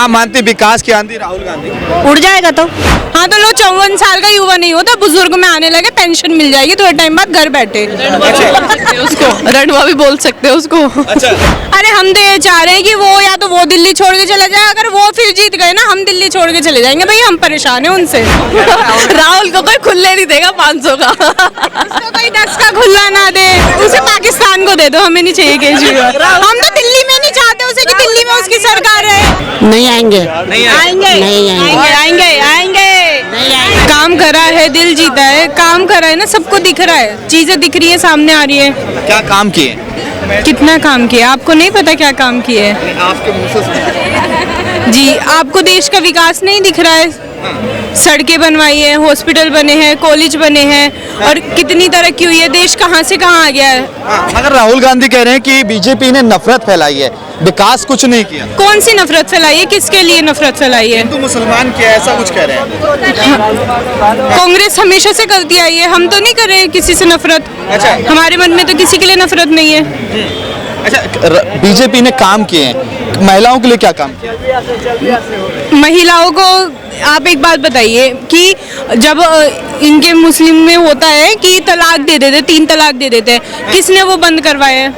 आप मानते हैं विकास की आंधी राहुल गांधी की? उड़ जाएगा तो। हाँ तो लो 54 साल का युवा नहीं होता, बुजुर्ग में आने लगे, पेंशन मिल जाएगी थोड़े टाइम बाद, घर बैठे। उसको रणवा भी बोल सकते हैं उसको। अच्छा, अरे हम तो ये चाह रहे हैं कि वो या तो वो दिल्ली छोड़ के चला जाए, अगर वो फिर जीत गए ना हम दिल्ली छोड़ के चले जाएंगे भैया, हम परेशान हैं उनसे। राहुल को कोई खुले नहीं देगा 500 का। उसको कोई 10 का खुला ना दे, उसे पाकिस्तान को दे दो, हमें नहीं चाहिए केजरीवाल। हम तो दिल्ली में नहीं चाहते उसे कि दिल्ली में उसकी सरकार है। नहीं आएंगे, नहीं आएंगे नहीं आएंगे आएंगे आएंगे। काम करा है, दिल जीता है, काम करा है ना, सबको दिख रहा है, चीजें दिख रही है, सामने आ रही है। क्या काम किए? कितना काम किया आपको नहीं पता, क्या काम किए है? आपके मुंह से सुना। जी, आपको देश का विकास नहीं दिख रहा है? सड़कें बनवाई है, हॉस्पिटल बने हैं, कॉलेज बने हैं, और कितनी तरक्की हुई है, देश कहाँ से कहाँ आ गया है। मगर राहुल गांधी कह रहे हैं कि बीजेपी ने नफरत फैलाई है, विकास कुछ नहीं किया। कौन सी नफरत फैलाई है, किसके लिए नफरत फैलाई है? हिंदू मुसलमान किया, ऐसा कुछ कह रहे हैं। कांग्रेस हमेशा से करती आई है, हम तो नहीं कर रहे किसी से नफरत। अच्छा। हमारे मन में तो किसी के लिए नफरत नहीं है। अच्छा, बीजेपी ने काम किए हैं, महिलाओं के लिए क्या काम किया? महिलाओं को आप एक बात बताइए कि जब इनके मुस्लिम में होता है कि तलाक दे देते, 3 तलाक दे देते हैं, किसने वो बंद करवाए हैं?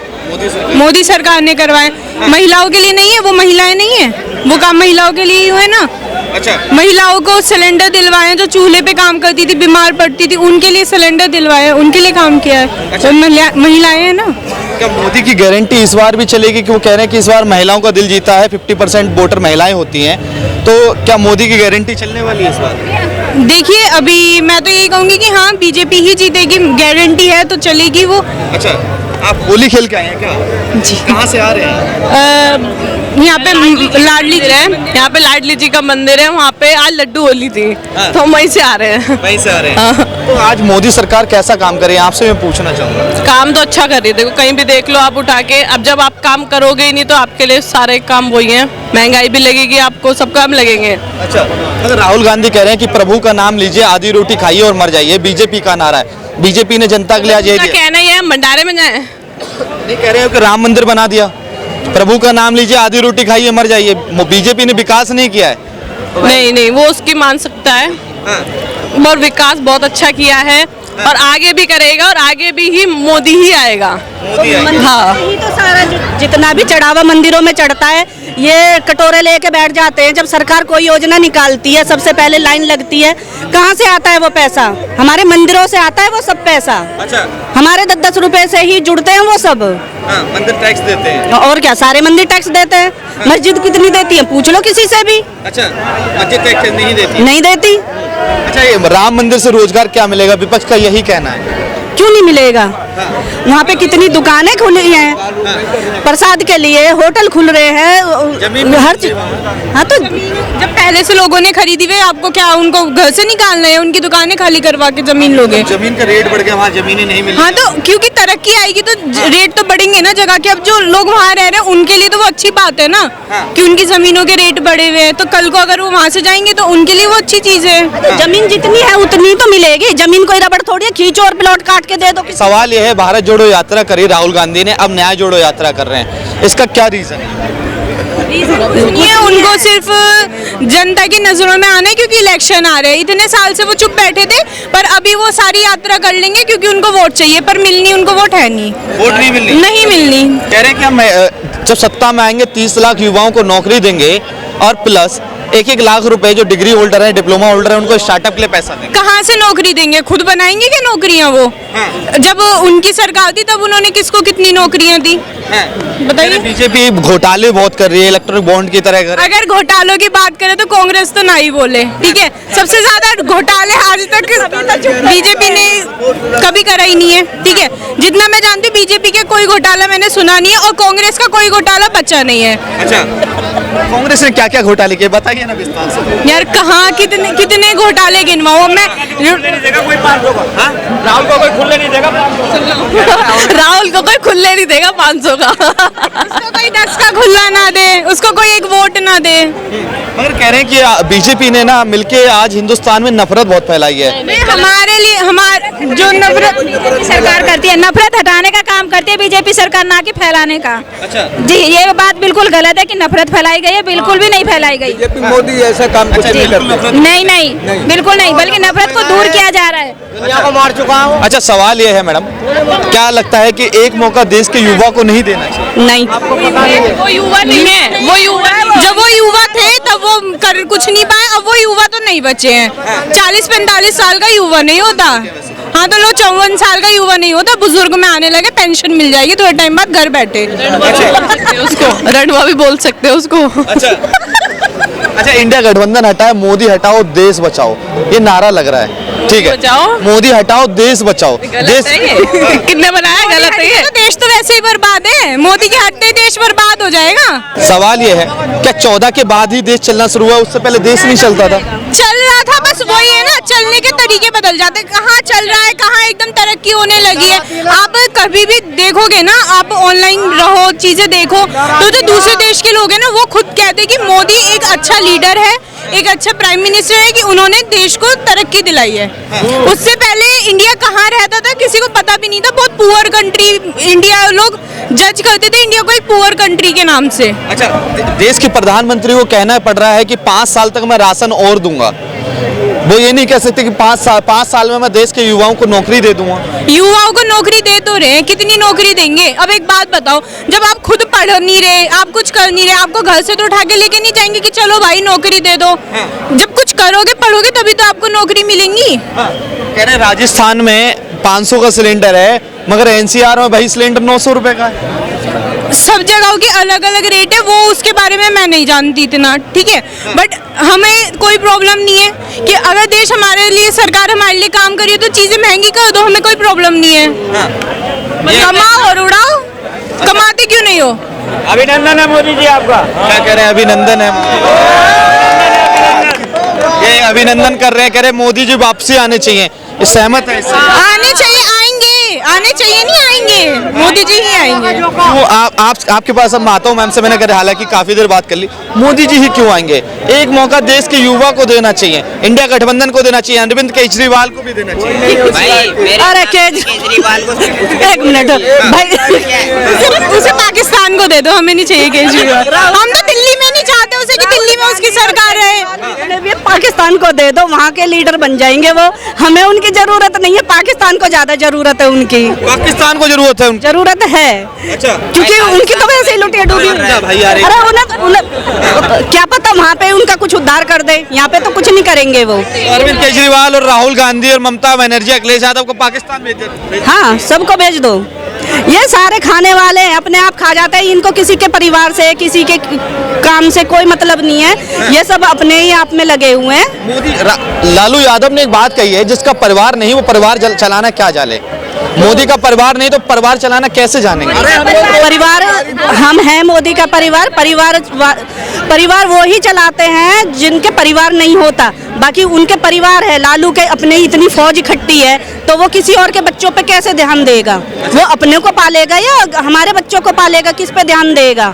मोदी सरकार ने करवाए। महिलाओं के लिए नहीं है, वो महिलाएं नहीं है, वो काम महिलाओं के लिए ही हुए ना। अच्छा, महिलाओं को सिलेंडर दिलवाए, जो चूल्हे पे काम करती थी, बीमार पड़ती थी, उनके लिए सिलेंडर दिलवाए, उनके लिए काम किया है। तो महिलाएं हैं ना। क्या मोदी की गारंटी इस बार भी चलेगी कि वो कह रहे हैं कि इस बार महिलाओं का दिल जीता है, 50% वोटर महिलाएं होती हैं, तो क्या मोदी की गारंटी चलने वाली है इस बार? देखिए, अभी मैं तो यही कहूंगी कि हाँ बीजेपी ही जीतेगी, गारंटी है तो चलेगी वो। अच्छा, आप होली खेल के आए हैं क्या? जी। कहाँ से आ रहे हैं? यहाँ पे लाडली है, यहाँ पे लाडली जी का मंदिर है, वहाँ पे आज लड्डू होली थी, तो हम वहीं से आ रहे हैं। वहीं से आ रहे हैं। तो आज मोदी सरकार कैसा काम करे, आपसे मैं पूछना चाहूँगा। काम तो अच्छा कर रही है, देखो कहीं भी देख लो आप उठा के, अब जब आप काम करोगे ही नहीं तो आपके लिए सारे काम वही हैं, महंगाई भी लगेगी आपको, सब काम लगेंगे। अच्छा, अगर राहुल गांधी कह रहे हैं कि प्रभु का नाम लीजिए, आधी रोटी खाइए और मर जाइए, बीजेपी का नारा है, बीजेपी ने जनता के लिए आज ये दिया। कहना ही है भंडारे में जाए, नहीं कह रहे हो कि राम मंदिर बना दिया, प्रभु का नाम लीजिए, आधी रोटी खाइए मर जाइए, बीजेपी ने विकास नहीं किया है? नहीं नहीं वो उसकी मान सकता है, और विकास बहुत अच्छा किया है, और आगे भी करेगा, और आगे भी ही मोदी ही आएगा। हाँ, हाँ, तो सारा जितना भी चढ़ावा मंदिरों में चढ़ता है, ये कटोरे लेके बैठ जाते हैं। जब सरकार कोई योजना निकालती है, सबसे पहले लाइन लगती है, कहाँ से आता है वो पैसा? हमारे मंदिरों से आता है वो सब पैसा। अच्छा, हमारे 10-10 रुपए से ही जुड़ते हैं वो सब। हाँ, मंदिर टैक्स देते हैं। और क्या, सारे मंदिर टैक्स देते हैं। मस्जिद कितनी देती है, पूछ लो किसी से भी। अच्छा, मस्जिद टैक्स नहीं देती? नहीं देती। अच्छा, ये राम मंदिर से रोजगार क्या मिलेगा? विपक्ष का यही कहना है। क्यों नहीं मिलेगा? वहाँ पे कितनी दुकानें खुली हैं, प्रसाद के लिए होटल खुल रहे हैं, हर चीज। हाँ तो जब पहले से लोगों ने खरीदी हुई, आपको क्या उनको घर से निकालना है? उनकी दुकानें खाली करवा के जमीन लोगे? जमीन का रेट बढ़ गया, वहाँ जमीनें नहीं मिल। हाँ तो क्योंकि तरक्की आएगी तो रेट तो बढ़ेंगे ना जगह के। अब जो लोग वहाँ रह रहे हैं उनके लिए तो वो अच्छी बात है ना, कि उनकी जमीनों के रेट बढ़े हुए हैं, तो कल को अगर वो वहाँ से जाएंगे तो उनके लिए वो अच्छी चीज है। जमीन जितनी है उतनी तो मिलेगी, जमीन कोई रबड़ थोड़ी है, खींचो और प्लॉट काट के दे दो। सवाल यह है, भारत जोड़ो यात्रा करी राहुल गांधी ने, अब न्याय जोड़ो यात्रा कर रहे हैं, इसका क्या रीजन है? ये उनको सिर्फ जनता की नजरों में आना है, क्योंकि इलेक्शन आ रहे हैं। इतने साल से वो चुप बैठे थे, पर अभी वो सारी यात्रा कर लेंगे क्योंकि उनको वोट चाहिए, पर मिलनी उनको वोट है नहीं। वोट नहीं मिलनी? नहीं मिलनी। कह रहे हैं कि हम जब सत्ता में आएंगे 30 लाख युवाओं को नौकरी देंगे, और प्लस 1-1 लाख रुपए जो डिग्री होल्डर है, डिप्लोमा होल्डर है, उनको स्टार्टअप के लिए पैसा देंगे। कहाँ से नौकरी देंगे? खुद बनाएंगे क्या नौकरियाँ वो? जब उनकी सरकार थी तब उन्होंने किसको कितनी नौकरियाँ दी बताइए? बीजेपी घोटाले बहुत कर रही है, इलेक्ट्रॉनिक बॉन्ड की तरह। अगर घोटालों की बात करें तो कांग्रेस तो नहीं बोले, ठीक है। सबसे ज्यादा घोटाले आज तक बीजेपी ने कभी करा ही नहीं है, ठीक है। जितना मैं जानती हूँ बीजेपी के कोई घोटाला मैंने सुना नहीं है, और कांग्रेस का कोई घोटाला बचा नहीं है। अच्छा, कांग्रेस ने क्या क्या घोटाले किए बताइए ना विस्तार से। यार कहाँ कितने कितने घोटाले गिनवाओ मैं? राहुल को कोई खुले नहीं देगा 500। राहुल को कोई खुले नहीं देगा 500 का। उसको कोई 10 का खुला ना दे, उसको कोई एक वोट ना दे। मगर कह रहे हैं कि बीजेपी ने ना मिलके आज हिंदुस्तान में नफरत बहुत फैलाई है। हमारे लिए हमारे जो नफरत सरकार करती है, नफरत हटाने का काम करती है बीजेपी सरकार, ना कि फैलाने का। अच्छा, जी, ये बात बिल्कुल गलत है कि नफरत फैलाई फैलाई गई है, बिल्कुल भी नहीं फैलाई गई। बीजेपी मोदी ऐसा काम कुछ नहीं करते। नहीं नहीं बिल्कुल नहीं, बल्कि नफरत को दूर किया जा रहा है। दुनिया को मार चुका हूँ। अच्छा, सवाल ये है मैडम, क्या लगता है कि एक मौका देश के युवा को नहीं देना चाहिए? नहीं, वो युवा नहीं है, वो युवा जब वो युवा थे तब वो कर कुछ नहीं पाए, अब वो युवा तो नहीं बचे हैं। 40-45 साल का युवा नहीं होता। हाँ तो लो 54 साल का युवा नहीं होता, बुजुर्ग में आने लगे, पेंशन मिल जाएगी थोड़े टाइम बाद, घर बैठे। उसको रणवा भी बोल सकते हैं उसको। अच्छा, इंडिया गठबंधन हटाए, मोदी हटाओ देश बचाओ, ये नारा लग रहा है, ठीक है? बचाओ? मोदी हटाओ देश बचाओ। गलत है ये। किसने बनाया? गलत है ये। तो देश तो वैसे ही बर्बाद है, मोदी के हटते ही देश बर्बाद हो जाएगा। सवाल ये है, क्या 14 के बाद ही देश चलना शुरू हुआ, उससे पहले देश नहीं चलता था? चल रहा था, बस वही है ना, चलने के तरीके बदल जाते। कहाँ चल रहा है, कहाँ एकदम तरक्की होने लगी है। आप कभी भी देखोगे ना, आप ऑनलाइन रहो, चीजें देखो, तो जो दूसरे देश के लोग हैं ना, वो खुद कहते हैं कि मोदी एक अच्छा लीडर है, एक अच्छा प्राइम मिनिस्टर है, कि उन्होंने देश को तरक्की दिलाई है। उससे पहले इंडिया कहाँ रहता था किसी को पता भी नहीं था, बहुत पुअर कंट्री इंडिया, लोग जज करते थे इंडिया को एक पुअर कंट्री के नाम से। अच्छा, देश के प्रधानमंत्री को कहना पड़ रहा है कि 5 साल तक मैं राशन और दूंगा, वो ये नहीं कह सकते कि 5 साल में मैं देश के युवाओं को नौकरी दे दूंगा। युवाओं को नौकरी दे तो रहे हैं, कितनी नौकरी देंगे? अब एक बात बताओ, जब आप खुद पढ़ नहीं रहे, आप कुछ कर नहीं रहे, आपको घर से तो उठा के लेके नहीं जाएंगे कि चलो भाई नौकरी दे दो। जब कुछ करोगे पढ़ोगे तभी तो आपको नौकरी मिलेंगी। कह रहे राजस्थान में 500 का सिलेंडर है, मगर एनसीआर में भाई सिलेंडर 900 रुपए का है। सब जगहों के अलग अलग रेट है, वो उसके बारे में मैं नहीं जानती इतना, ठीक है? बट हमें कोई प्रॉब्लम नहीं है कि अगर देश हमारे लिए, सरकार हमारे लिए काम करिए तो चीजें महंगी कर दो, हमें कोई प्रॉब्लम नहीं है। कमाओ और उड़ाओ, कमाते क्यों नहीं हो? अभिनंदन है मोदी जी आपका। क्या कह रहे हैं? अभिनंदन है, ये अभिनंदन कर रहे हैं, कह रहे मोदी जी वापसी आने चाहिए, ये सहमत है इससे? आने चाहिए, आएंगे, आने चाहिए, नहीं आएंगे, मोदी जी ही आएंगे। क्यों आपके पास अब आता हूँ मैम से, मैंने कहा हालांकि काफी देर बात कर ली, मोदी जी ही क्यों आएंगे? एक मौका देश के युवा को देना चाहिए, इंडिया गठबंधन को देना चाहिए, अरविंद केजरीवाल को भी देना चाहिए। अरे केजरीवाल को एक मिनट भाई, उसे पाकिस्तान को दे दो, हमें नहीं चाहिए केजरीवाल। हम तो दिल्ली में नहीं चाहते उसे कि दिल्ली में उसकी सरकार रहे। पाकिस्तान को दे दो, वहाँ के लीडर बन जाएंगे वो, हमें उनकी जरूरत नहीं है, पाकिस्तान को ज्यादा जरूरत है उनकी। पाकिस्तान को जरूरत है उनकी? जरूरत है। अच्छा, क्योंकि उनकी तो वैसे ही लुटिया डूबी। अरे उन्हें क्या पता वहाँ पे उनका कुछ उद्धार कर दे, यहाँ पे तो कुछ नहीं करेंगे वो। अरविंद केजरीवाल और राहुल गांधी और ममता बनर्जी, अखिलेश यादव को पाकिस्तान भेज दे। हाँ, सबको भेज दो। ये सारे खाने वाले हैं, अपने आप खा जाते हैं, इनको किसी के परिवार से, किसी के काम से कोई मतलब नहीं है, ये सब अपने ही आप में लगे हुए हैं। मोदी लालू यादव ने एक बात कही है, जिसका परिवार नहीं वो परिवार चलाना क्या जाने। मोदी का परिवार नहीं तो परिवार चलाना कैसे जानेंगे? परिवार हम हैं, मोदी का परिवार परिवार वो ही चलाते हैं जिनके परिवार नहीं होता, बाकी उनके परिवार है। लालू के अपने इतनी फौज इकट्ठी है, तो वो किसी और के बच्चों पे कैसे ध्यान देगा? वो अपने को पालेगा या हमारे बच्चों को पालेगा? किस पे ध्यान देगा?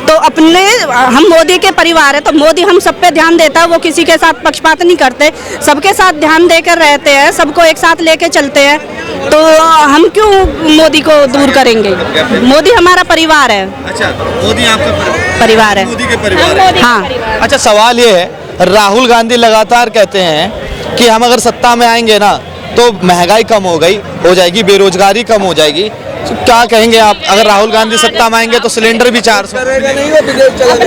तो अपने, हम मोदी के परिवार है तो मोदी हम सब पे ध्यान देता है, वो किसी के साथ पक्षपात नहीं करते, सबके साथ ध्यान देकर रहते हैं, सबको एक साथ लेके चलते हैं, तो हम क्यों मोदी को दूर करेंगे? मोदी हमारा परिवार है। अच्छा, मोदी आपका परिवार है, मोदी के परिवार है। हाँ। अच्छा, सवाल ये है, राहुल गांधी लगातार कहते हैं कि हम अगर सत्ता में आएंगे ना तो महंगाई कम हो जाएगी, बेरोजगारी कम हो जाएगी, तो क्या कहेंगे आप? अगर राहुल गांधी सत्ता में आएंगे तो सिलेंडर भी 400।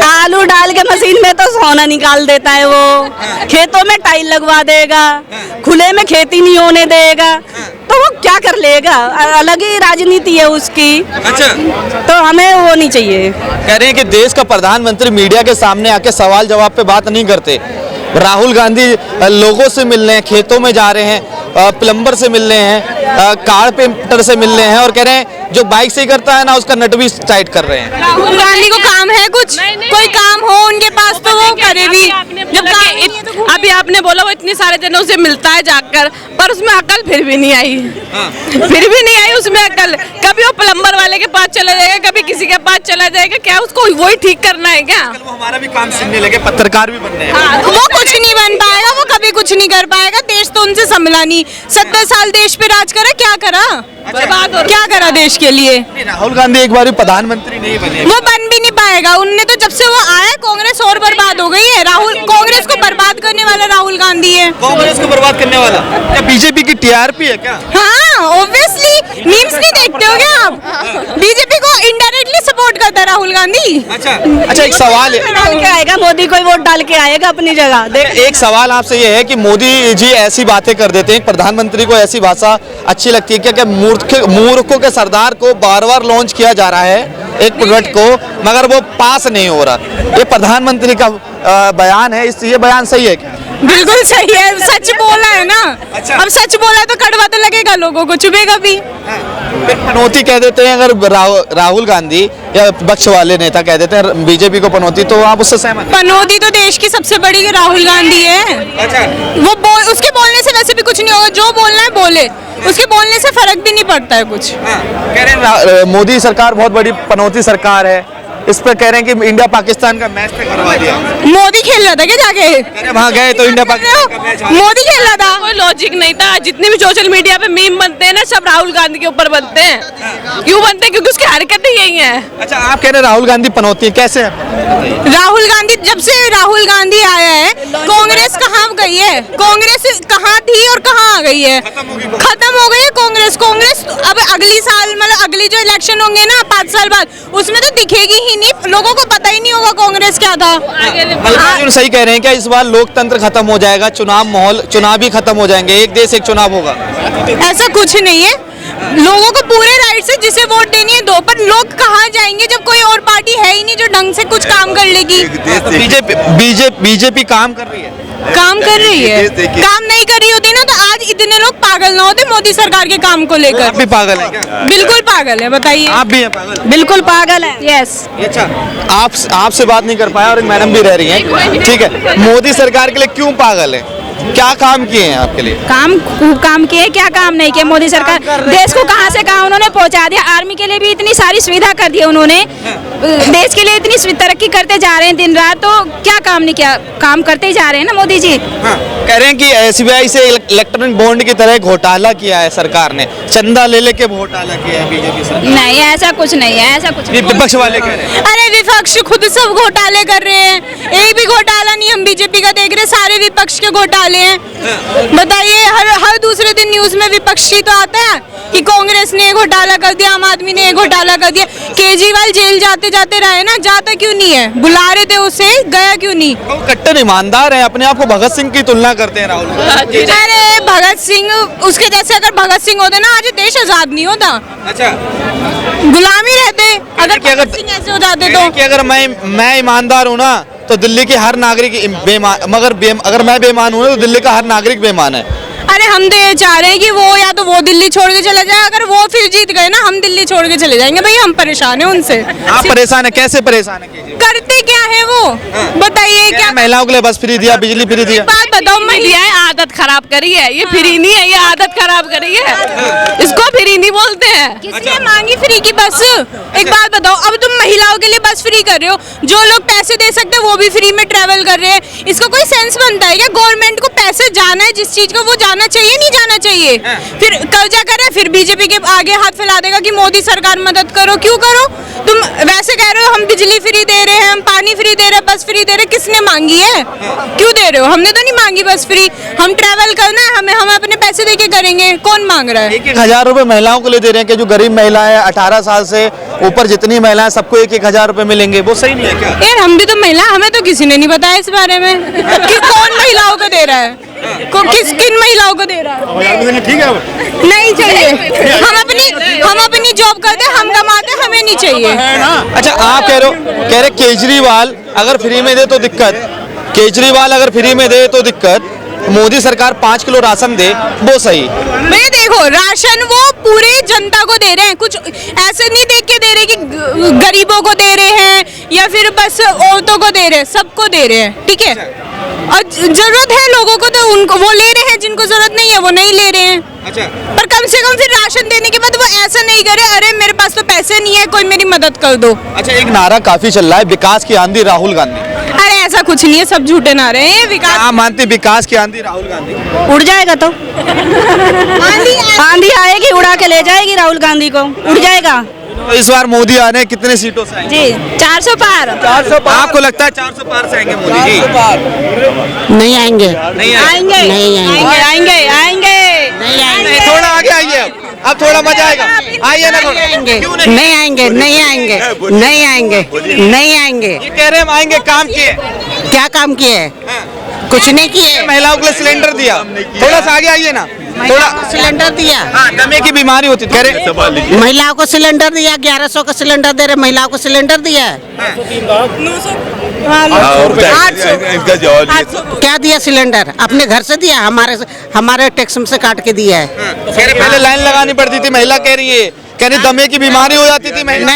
आलू डाल के मशीन में तो सोना निकाल देता है वो, खेतों में टाइल लगवा देगा, खुले में खेती नहीं होने देगा, तो वो क्या कर लेगा? अलग ही राजनीति है उसकी। अच्छा, तो हमें वो नहीं चाहिए। कह रहे हैं कि देश का प्रधानमंत्री मीडिया के सामने आके सवाल जवाब पे बात नहीं करते। राहुल गांधी लोगों से मिल रहे हैं, खेतों में जा रहे हैं, प्लम्बर से मिल रहे हैं, कारपेंटर से मिल रहे हैं, और कह रहे हैं जो बाइक से ही करता है ना उसका नट भी टाइट कर रहे हैं। राहुल गांधी को काम है कुछ? कोई काम हो उनके पास तो वो करे भी। जब अभी आपने बोला वो इतने सारे जनों से मिलता है जाकर, पर उसमें अकल फिर भी नहीं आई। फिर भी नहीं आई उसमें अकल। कभी वो प्लम्बर वाले के पास चला जाएगा, कभी किसी के पास चला जाएगा, क्या उसको वही ठीक करना है क्या? वो हमारा भी काम सुनने लगे, पत्रकार भी बनने हैं। वो कुछ नहीं बन पाएगा, वो कभी कुछ नहीं कर पाएगा, देश तो उनसे संभला नहीं। 70 साल देश पे राज करा, क्या करा? बर्बाद हो क्या करा देश के लिए? राहुल गांधी एक बार भी प्रधानमंत्री नहीं बने। वो बन भी नहीं पाए, आएगा? उनने तो जब से वो आया कांग्रेस और बर्बाद हो गई है। राहुल कांग्रेस को बर्बाद करने वाला राहुल गांधी है। कांग्रेस को बर्बाद करने वाला क्या बीजेपी की टीआरपी है क्या? हाँ ऑब्वियसली, मीम्स नहीं देखते हो क्या आप? बीजेपी को इनडायरेक्टली सपोर्ट करता है राहुल गांधी। अच्छा एक सवाल है, डाल के आएगा, मोदी को वोट डाल के आएगा अपनी जगह। देख एक सवाल आपसे ये है कि मोदी जी ऐसी बातें कर देते हैं, प्रधानमंत्री को ऐसी भाषा अच्छी लगती है क्या? क्या मूर्खों के सरदार को बार बार लॉन्च किया जा रहा है एक प्रोडक्ट को, मगर वो पास नहीं हो रहा। ये प्रधानमंत्री का बयान है, ये बयान सही है क्या? बिल्कुल सही है, सच बोला है ना। अच्छा। अब सच बोला है तो कड़वा तो लगेगा, लोगों को चुभेगा भी। फिर पनौती कह देते हैं अगर राहुल गांधी या विपक्ष वाले नेता कह देते हैं बीजेपी को पनौती, तो आप उससे सहमत हैं? पनौती तो देश की सबसे बड़ी राहुल गांधी है। अच्छा उसके बोलने से वैसे भी कुछ नहीं होगा, जो बोलना है बोले, उसके बोलने से फर्क भी नहीं पड़ता है कुछ। कह रहे हैं मोदी सरकार बहुत बड़ी पनौती सरकार है, इस पर कह रहे हैं कि इंडिया पाकिस्तान का मैच करवा दिया। मोदी खेल रहा था क्या जाके? अरे वहाँ गए तो इंडिया पाकिस्तान का मैच मोदी खेल रहा था। कोई लॉजिक नहीं था। जितने भी सोशल मीडिया पे मीम बनते हैं ना, सब राहुल गांधी के ऊपर बनते हैं। क्यों बनते हैं? क्योंकि उसकी हरकतें यही हैं। अच्छा आप कह रहे हैं राहुल गांधी पनौती है, कैसे है? राहुल गांधी, जब से राहुल गांधी आया है कांग्रेस कहाँ गई है? कांग्रेस कहाँ थी और कहाँ आ गई है? खत्म हो गई है कांग्रेस। कांग्रेस अब अगली साल, मतलब अगली जो इलेक्शन होंगे ना 5 साल बाद, उसमें तो दिखेगी ही नहीं, लोगों को पता ही नहीं होगा कांग्रेस क्या था। मल्लिकार्जुन सही कह रहे हैं क्या इस बार लोकतंत्र खत्म हो जाएगा, चुनाव भी खत्म हो जाएंगे, एक देश एक चुनाव होगा? ऐसा कुछ नहीं है, लोगों को पूरे राइट से जिसे वोट देनी है दो, पर लोग कहाँ जाएंगे जब कोई और पार्टी है ही नहीं जो ढंग से कुछ काम कर लेगी। बीजेपी काम कर रही है, काम कर रही है। काम नहीं कर रही होती ना तो आज इतने लोग पागल ना होते मोदी सरकार के काम को आप लेकर। भी पागल है क्या? बिल्कुल पागल है, बताइए। आप भी हैं पागल? बिल्कुल पागल है। यस। अच्छा आपसे बात नहीं कर पाया और एक मैडम भी रह रही हैं, ठीक है। मोदी सरकार के लिए क्यों पागल है? क्या काम किए हैं आपके लिए? काम किए, क्या काम नहीं किए? मोदी सरकार देश को कहां से कहां उन्होंने पहुंचा दिया। आर्मी के लिए भी इतनी सारी सुविधा कर दी उन्होंने, देश के लिए इतनी तरक्की करते जा रहे हैं दिन रात, तो क्या काम नहीं किया? काम करते ही जा रहे हैं ना मोदी जी। कह रहे हैं कि एसबीआई से इलेक्ट्रॉनिक बॉन्ड की तरह घोटाला किया है सरकार ने, चंदा ले लेके घोटाला किया है बीजेपी सरकार। नहीं ऐसा कुछ नहीं है, ऐसा कुछ ये विपक्ष वाले कह रहे हैं। अरे विपक्ष खुद सब घोटाले कर रहे हैं, एक भी घोटाला नहीं हम बीजेपी का देख रहे, सारे विपक्ष के घोटाले हैं। बताइए, हर दूसरे दिन न्यूज में विपक्ष ही तो आता है कि कांग्रेस ने घोटाला कर दिया, आम आदमी ने घोटाला कर दिया। केजरीवाल जेल जाते जाते रहे ना, जाता क्यों नहीं है? बुला रहे थे उसे, गया क्यों नहीं? वो कट्टर ईमानदार है, अपने आप को भगत सिंह की तुलना करते हैं राहुल। अरे भगत सिंह, उसके जैसे अगर भगत सिंह होते ना आज देश आजाद नहीं होता। अच्छा गुलामी रहते अगर कि भगत सिंह ऐसे हो जाते तो। कि अगर मैं ईमानदार हूँ ना तो दिल्ली के हर नागरिक बेईमान, अगर मैं बेईमान हूँ तो दिल्ली का हर नागरिक बेईमान है। अरे हम तो ये चाह रहे हैं कि वो या तो वो दिल्ली छोड़ के चला जाए, अगर वो फिर जीत गए ना हम दिल्ली छोड़ के चले जाएंगे। भाई हम परेशान हैं उनसे। आप परेशान है? कैसे परेशान है? करते क्या है वो, बताइए क्या? महिलाओं के लिए बस फ्री दिया, बिजली फ्री दिया। बात बताओ, मीडिया है आदत खराब करी है, ये फ्री नहीं है, ये आदत खराब करी है, इसको फ्री नहीं बोलते हैं। किसने मांगी फ्री की बस? एक बात बताओ, अब तुम महिलाओं के लिए बस फ्री कर रहे हो, जो लोग पैसे दे सकते हैं वो भी फ्री में ट्रेवल कर रहे हैं, इसका कोई सेंस बनता है क्या? गवर्नमेंट को पैसे जाना है जिस चीज को, वो जाना चाहिए नहीं जाना चाहिए? फिर कर्जा कर रहा है, फिर बीजेपी के आगे हाथ फैला देगा कि मोदी सरकार मदद करो। क्यों करो? तुम वैसे कह रहे हो हम बिजली फ्री दे रहे हैं, हम पानी फ्री दे रहे हैं, बस फ्री दे रहे हैं, किसने मांगी है? क्यों दे रहे हो? हमने तो नहीं मांगी बस फ्री, हम ट्रैवल करना है, हम अपने पैसे दे के करेंगे, कौन मांग रहा है? 1,000 रुपए महिलाओं को ले दे रहे हैं कि जो गरीब महिलाएं 18 साल से ऊपर जितनी महिलाएं सबको 1,000 रुपए मिलेंगे, वो सही नहीं है क्या? यार हम भी तो महिला, हमें तो किसी ने नहीं बताया इस बारे में कि कौन महिलाओं को दे रहा है, किन महिलाओं को दे रहा है। ठीक है, नहीं चाहिए, हम अपनी जॉब करते हैं, हम कमाते हैं, हमें नहीं चाहिए। अच्छा आप कह रहे केजरीवाल अगर फ्री में दे तो दिक्कत, केजरीवाल अगर फ्री में दे तो दिक्कत, मोदी सरकार 5 किलो राशन दे वो सही? भाई देखो, राशन वो पूरी जनता को दे रहे हैं, कुछ ऐसे नहीं देख के दे रहे कि गरीबों को दे रहे हैं या फिर बस औरतों को दे रहे हैं, सबको दे रहे हैं, ठीक है। और जरूरत है लोगों को तो उनको वो ले रहे हैं, जिनको जरूरत नहीं है वो नहीं ले रहे हैं। अच्छा पर कम से कम फिर राशन देने के बाद वो ऐसा नहीं करे, अरे मेरे पास तो पैसे नहीं है, कोई मेरी मदद कर दो। अच्छा एक नारा काफी चल रहा है, विकास की आंधी राहुल गांधी। अरे ऐसा कुछ नहीं है, सब झूठे नारे हैं। ये विकास आप मानते विकास की आंधी राहुल गांधी? उड़ जाएगा तो आंधी आएगी, उड़ा के ले जाएगी राहुल गांधी को, उड़ जाएगा। तो इस बार मोदी आ रहे हैं, कितने सीटों से आएंगे? जी 400 पार। 400 आपको लगता है 400 पार से आएंगे मोदी जी? नहीं आएंगे, नहीं आएंगे। नहीं आएंगे, आएंगे आएंगे नहीं आएंगे, नहीं, थोड़ा आगे आइए अब थोड़ा मजा आएगा। आइए ना थोड़ा। क्यों नहीं? नहीं आएंगे, नहीं आएंगे, नहीं आएंगे, नहीं आएंगे। ये कह रहे हैं हम आएंगे, काम किए। क्या काम किए? कुछ नहीं किए। महिलाओं के लिए सिलेंडर दिया, थोड़ा सा आगे आइए ना, थोड़ा। सिलेंडर दिया, हाँ, दमे की बीमारी होती, कह रहे महिलाओं को सिलेंडर दिया, 1100 का सिलेंडर दे रहे, महिलाओं को सिलेंडर दिया है। क्या दिया सिलेंडर? अपने घर से दिया, हमारे टैक्स से काट के दिया है। कह रहे पहले लाइन लगानी पड़ती थी, महिला कह रही है, कह रही दमे की बीमारी हो जाती थी महिला।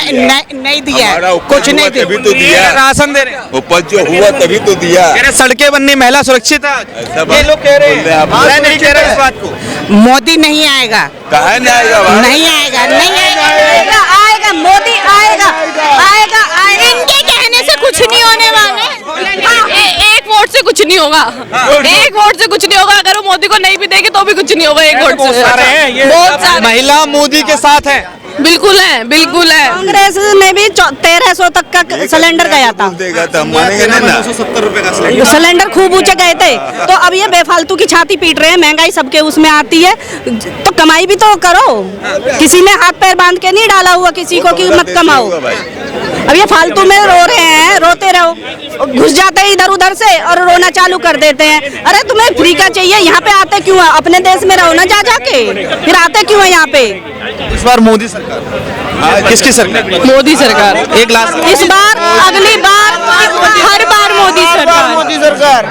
नहीं दिया, कुछ नहीं दिया। तभी तो दिया, राशन दे रहे हैं। उपज जो हुआ तभी तो दिया। कह रहे सड़कें बननी, महिला सुरक्षित है। ये लोग कह रहे हैं, मैं नहीं कह रहा इस बात को। मोदी नहीं आएगा, कहा नहीं आएगा भाई? नहीं आएगा, नहीं आएगा। आएगा मोदी आएगा आएगा आएगा। इनके कहने से कुछ नहीं होने वाला है। एक वोट से कुछ नहीं होगा, एक वोट से कुछ नहीं होगा। अगर वो मोदी को नहीं भी देंगे तो भी कुछ नहीं होगा, एक वोट से। बहुत सारे महिला मोदी के साथ है। बिल्कुल है, बिल्कुल है। कांग्रेस में भी 1300 तक का सिलेंडर गया था। देगा तो हम मानेंगे नहीं ना। 270 रुपए का सिलेंडर। सिलेंडर खूब ऊंचे गए थे, तो अब ये बेफालतू की छाती पीट रहे हैं। महंगाई सबके उसमें आती है, तो कमाई भी तो करो। किसी ने हाथ पैर बांध के नहीं डाला हुआ किसी को कि मत कमाओ। अब ये फालतू में रो रहे हैं, रोते रहो। घुस जाते हैं इधर उधर से और रोना चालू कर देते हैं। अरे तुम्हें फ्री का चाहिए, यहाँ पे आते क्यों है? अपने देश में रहो ना जा जाके, फिर आते क्यों है यहाँ पे? इस बार मोदी सरकार, किसकी सरकार? मोदी सरकार। एक लाख इस बार, अगली बार, हर बार मोदी सरकार। मोदी सरकार।